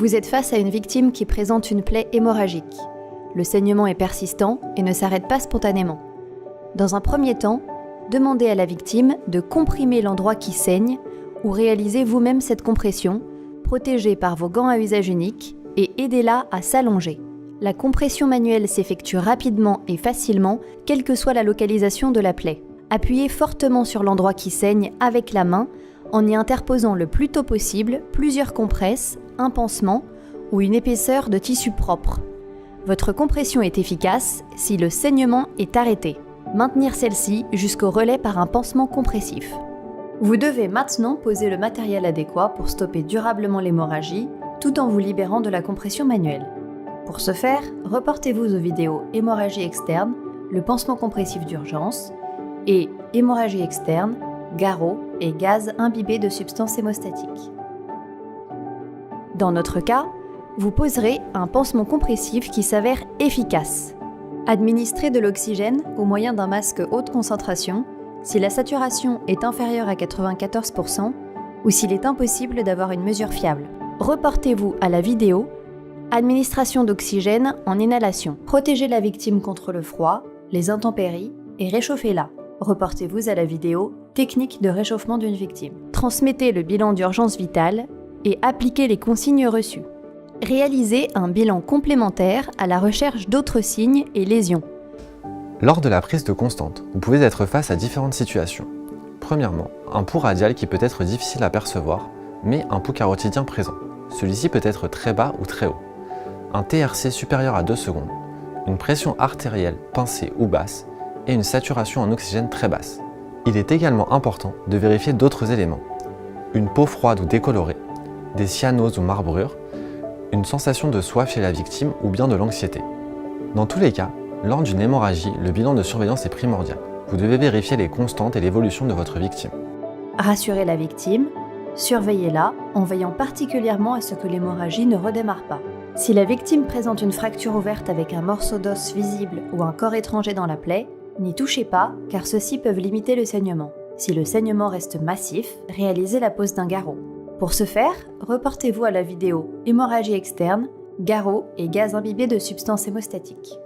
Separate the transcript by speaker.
Speaker 1: Vous êtes face à une victime qui présente une plaie hémorragique. Le saignement est persistant et ne s'arrête pas spontanément. Dans un premier temps, demandez à la victime de comprimer l'endroit qui saigne ou réalisez vous-même cette compression, protégée par vos gants à usage unique, et aidez-la à s'allonger. La compression manuelle s'effectue rapidement et facilement, quelle que soit la localisation de la plaie. Appuyez fortement sur l'endroit qui saigne avec la main en y interposant le plus tôt possible plusieurs compresses, un pansement ou une épaisseur de tissu propre. Votre compression est efficace si le saignement est arrêté. Maintenir celle-ci jusqu'au relais par un pansement compressif. Vous devez maintenant poser le matériel adéquat pour stopper durablement l'hémorragie tout en vous libérant de la compression manuelle. Pour ce faire, reportez-vous aux vidéos hémorragie externe, le pansement compressif d'urgence et hémorragie externe, garrot et gaz imbibé de substances hémostatiques. Dans notre cas, vous poserez un pansement compressif qui s'avère efficace. Administrez de l'oxygène au moyen d'un masque haute concentration si la saturation est inférieure à 94% ou s'il est impossible d'avoir une mesure fiable. Reportez-vous à la vidéo administration d'oxygène en inhalation. Protégez la victime contre le froid, les intempéries et réchauffez-la. Reportez-vous à la vidéo technique de réchauffement d'une victime. Transmettez le bilan d'urgence vitale et appliquez les consignes reçues. Réalisez un bilan complémentaire à la recherche d'autres signes et lésions.
Speaker 2: Lors de la prise de constante, vous pouvez être face à différentes situations. Premièrement, un pouls radial qui peut être difficile à percevoir, mais un pouls carotidien présent. Celui-ci peut être très bas ou très haut. Un TRC supérieur à 2 secondes, une pression artérielle pincée ou basse et une saturation en oxygène très basse. Il est également important de vérifier d'autres éléments. Une peau froide ou décolorée, des cyanoses ou marbrures, une sensation de soif chez la victime ou bien de l'anxiété. Dans tous les cas, lors d'une hémorragie, le bilan de surveillance est primordial. Vous devez vérifier les constantes et l'évolution de votre victime.
Speaker 1: Rassurez la victime, surveillez-la en veillant particulièrement à ce que l'hémorragie ne redémarre pas. Si la victime présente une fracture ouverte avec un morceau d'os visible ou un corps étranger dans la plaie, n'y touchez pas car ceux-ci peuvent limiter le saignement. Si le saignement reste massif, réalisez la pose d'un garrot. Pour ce faire, reportez-vous à la vidéo hémorragie externe, garrot et gaz imbibé de substances hémostatiques.